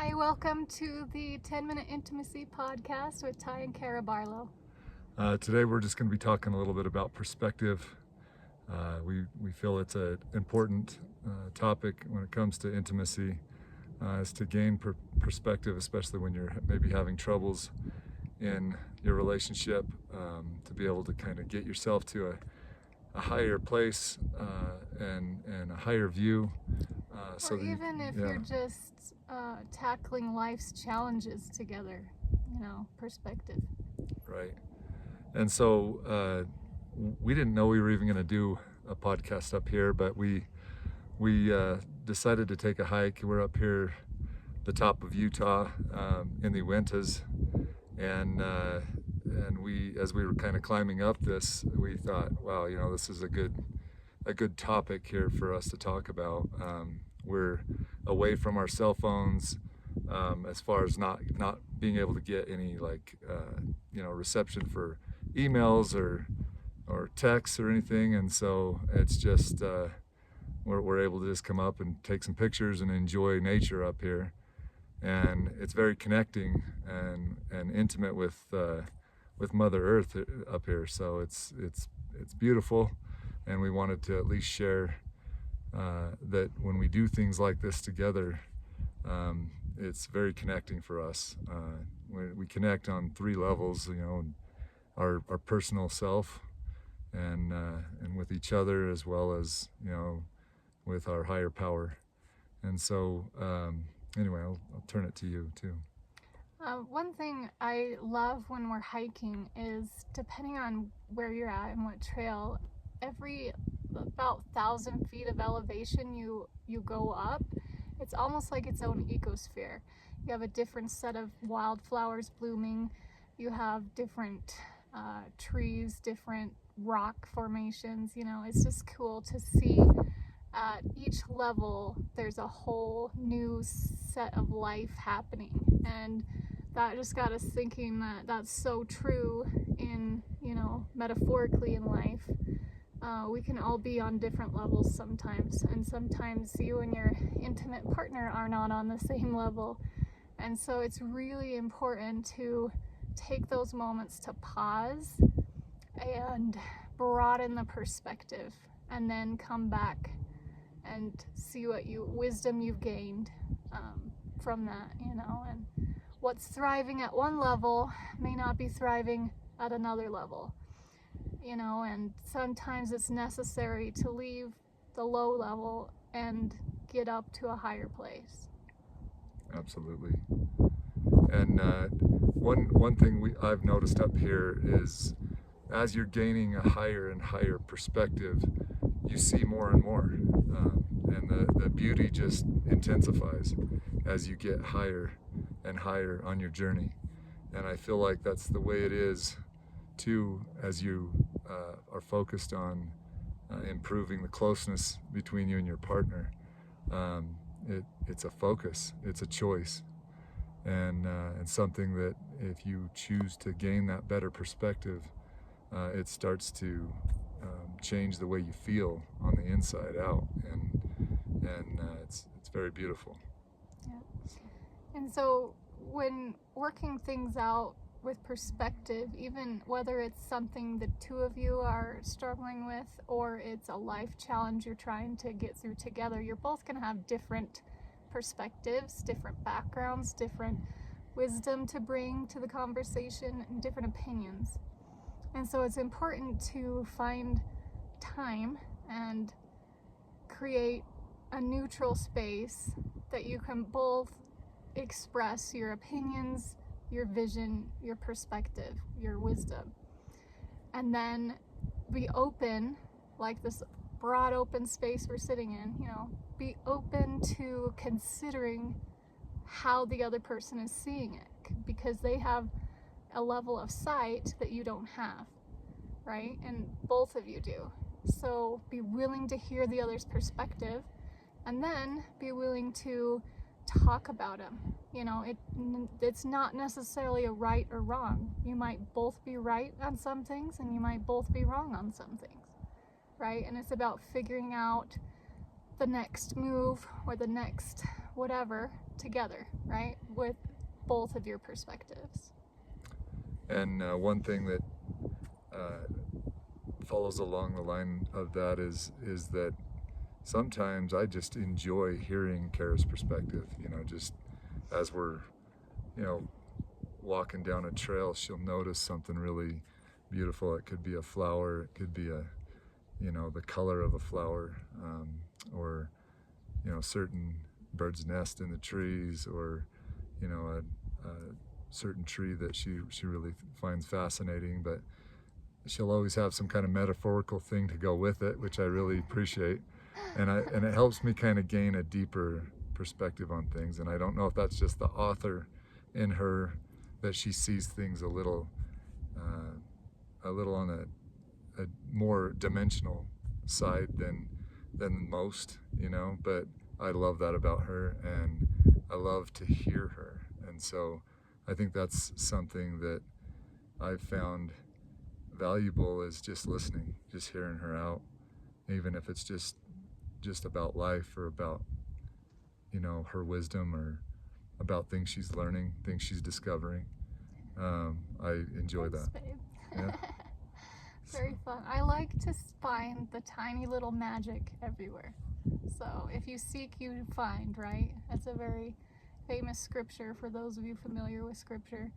Hi, welcome to the 10-Minute Intimacy Podcast with Ty and Kara Barlow. Today we're just going to be talking a little bit about perspective. We feel it's an important topic when it comes to intimacy, is to gain perspective, especially when you're maybe having troubles in your relationship, to be able to kind of get yourself to a higher place and a higher view. Or even if you're just tackling life's challenges together, perspective. Right. And so we didn't know we were even going to do a podcast up here, but we decided to take a hike. We're up here, the top of Utah, in the Uintas, and we, as we were kind of climbing up this, we thought, wow, this is a good topic here for us to talk about. We're away from our cell phones, as far as not being able to get any reception for emails or texts or anything, and so it's just we're able to just come up and take some pictures and enjoy nature up here, and it's very connecting and intimate with Mother Earth up here. So it's beautiful, and we wanted to at least share that when we do things like this together, it's very connecting for us. We connect on three levels, our personal self, and with each other, as well as with our higher power. And so anyway, I'll turn it to you too. One thing I love when we're hiking is, depending on where you're at and what trail, every about 1,000 feet of elevation you go up, it's almost like its own ecosphere. You have a different set of wildflowers blooming, you have different trees, different rock formations. It's just cool to see at each level there's a whole new set of life happening, and that just got us thinking that that's so true in, metaphorically in life. We can all be on different levels sometimes, and sometimes you and your intimate partner are not on the same level. And so it's really important to take those moments to pause and broaden the perspective, and then come back and see what wisdom you've gained from that, and what's thriving at one level may not be thriving at another level. And sometimes it's necessary to leave the low level and get up to a higher place. Absolutely. And one thing I've noticed up here is, as you're gaining a higher and higher perspective, you see more and more, and the beauty just intensifies as you get higher and higher on your journey. And I feel like that's the way it is too, as you are focused on improving the closeness between you and your partner. It's a focus, it's a choice, and something that, if you choose to gain that better perspective, it starts to change the way you feel on the inside out, and it's very beautiful. Yeah. And so when working things out with perspective, even whether it's something the two of you are struggling with, or it's a life challenge you're trying to get through together, you're both going to have different perspectives, different backgrounds, different wisdom to bring to the conversation, and different opinions. And so it's important to find time and create a neutral space that you can both express your opinions, your vision, your perspective, your wisdom, and then be open, like this broad open space we're sitting in, be open to considering how the other person is seeing it, because they have a level of sight that you don't have, right? And both of you do. So be willing to hear the other's perspective, and then be willing to talk about them. It's not necessarily a right or wrong. You might both be right on some things, and you might both be wrong on some things, right? And it's about figuring out the next move or the next whatever together, right? With both of your perspectives. And one thing that follows along the line of that is that sometimes I just enjoy hearing Kara's perspective. Just as we're, walking down a trail, she'll notice something really beautiful. It could be a flower, it could be the color of a flower, or certain bird's nest in the trees, or a certain tree that she really finds fascinating. But she'll always have some kind of metaphorical thing to go with it, which I really appreciate, and it helps me kind of gain a deeper perspective on things. And I don't know if that's just the author in her, that she sees things a little on a more dimensional side than most, but I love that about her, and I love to hear her. And so I think that's something that I've found valuable, is just listening, just hearing her out, even if it's just about life, or about her wisdom, or about things she's learning, things she's discovering. I enjoy Thanks, that. babe. Yeah. Very fun. I like to find the tiny little magic everywhere. So if you seek, you find, right? That's a very famous scripture for those of you familiar with scripture.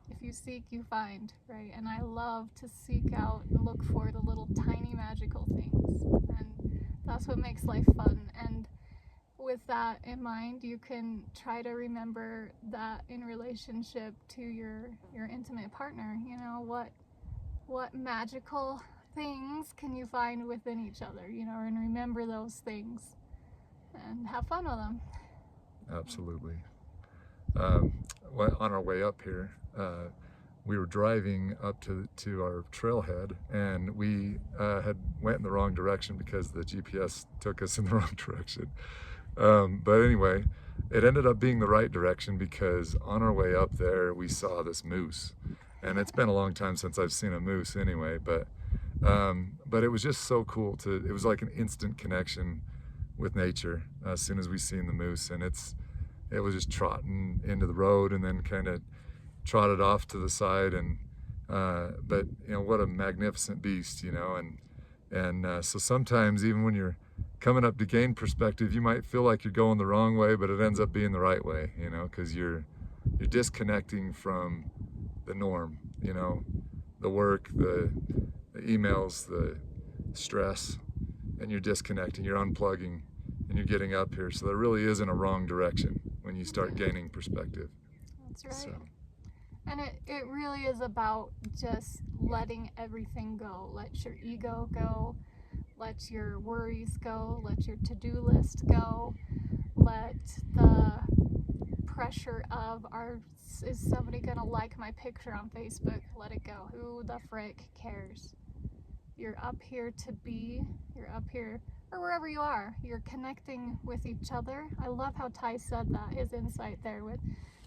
If you seek, you find, right? And I love to seek out and look for the little tiny magical things. And that's what makes life fun. And with that in mind, you can try to remember that in relationship to your intimate partner. What magical things can you find within each other, and remember those things and have fun with them. Absolutely. On our way up here, we were driving up to our trailhead, and we had went in the wrong direction because the GPS took us in the wrong direction. But anyway, it ended up being the right direction, because on our way up there we saw this moose, and it's been a long time since I've seen a moose anyway, but it was just so cool it was like an instant connection with nature as soon as we seen the moose. And it was just trotting into the road, and then kind of trotted off to the side. And but what a magnificent beast, and so sometimes, even when you're coming up to gain perspective, you might feel like you're going the wrong way, but it ends up being the right way, because you're disconnecting from the norm, the work, the emails, the stress, and you're disconnecting, you're unplugging, and you're getting up here. So there really isn't a wrong direction when you start gaining perspective. That's right. So. And it really is about just letting everything go. Let your ego go, let your worries go, let your to-do list go, let the pressure of is somebody gonna like my picture on Facebook, let it go. Who the frick cares? You're up here to be, you're up here, or wherever you are, you're connecting with each other. I love how Ty said that, his insight there with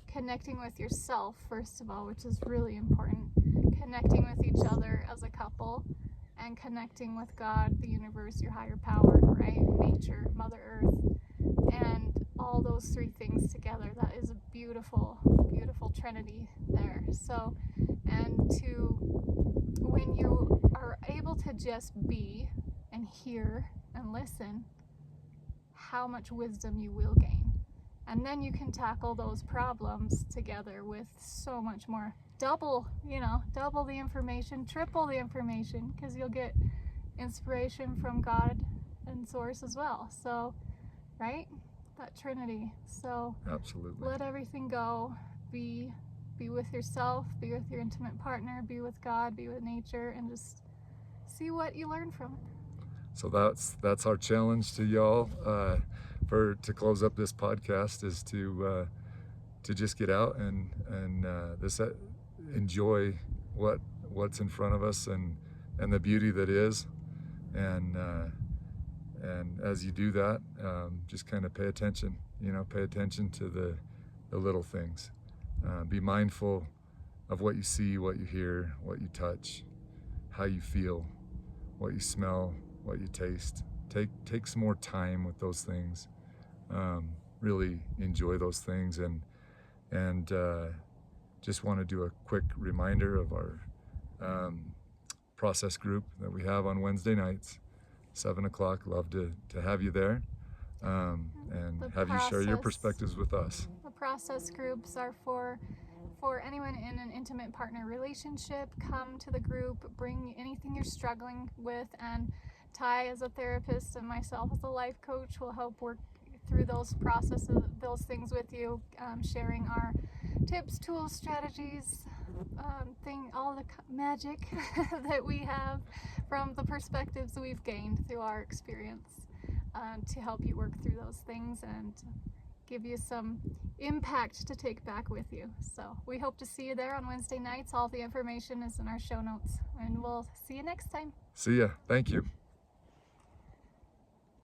connecting with yourself, first of all, which is really important. Connecting with each other as a couple, and connecting with God, the universe, your higher power, right? Nature, Mother Earth, and all those three things together. That is a beautiful, beautiful trinity there. So, and when you are able to just be and hear and listen, how much wisdom you will gain. And then you can tackle those problems together with so much more. Double the information, triple the information, because you'll get inspiration from God and Source as well. So, right? That Trinity. So, Absolutely. let everything go. Be with yourself, be with your intimate partner, be with God, be with nature, and just see what you learn from it. So that's our challenge to y'all to close up this podcast, is to just get out and enjoy what's in front of us, and the beauty that is, and as you do that, just kind of pay attention to the little things. Be mindful of what you see, what you hear, what you touch, how you feel, what you smell, what you taste. Take some more time with those things, really enjoy those things. And just want to do a quick reminder of our process group that we have on Wednesday nights, 7 o'clock. Love to have you there, and have you share your perspectives with us. The process groups are for anyone in an intimate partner relationship. Come to the group, bring anything you're struggling with, and Ty as a therapist and myself as a life coach will help work through those processes, those things with you, sharing our tips, tools, strategies, all the magic that we have from the perspectives we've gained through our experience, to help you work through those things and give you some impact to take back with you. So we hope to see you there on Wednesday nights. All the information is in our show notes, and we'll see you next time. See ya. Thank you.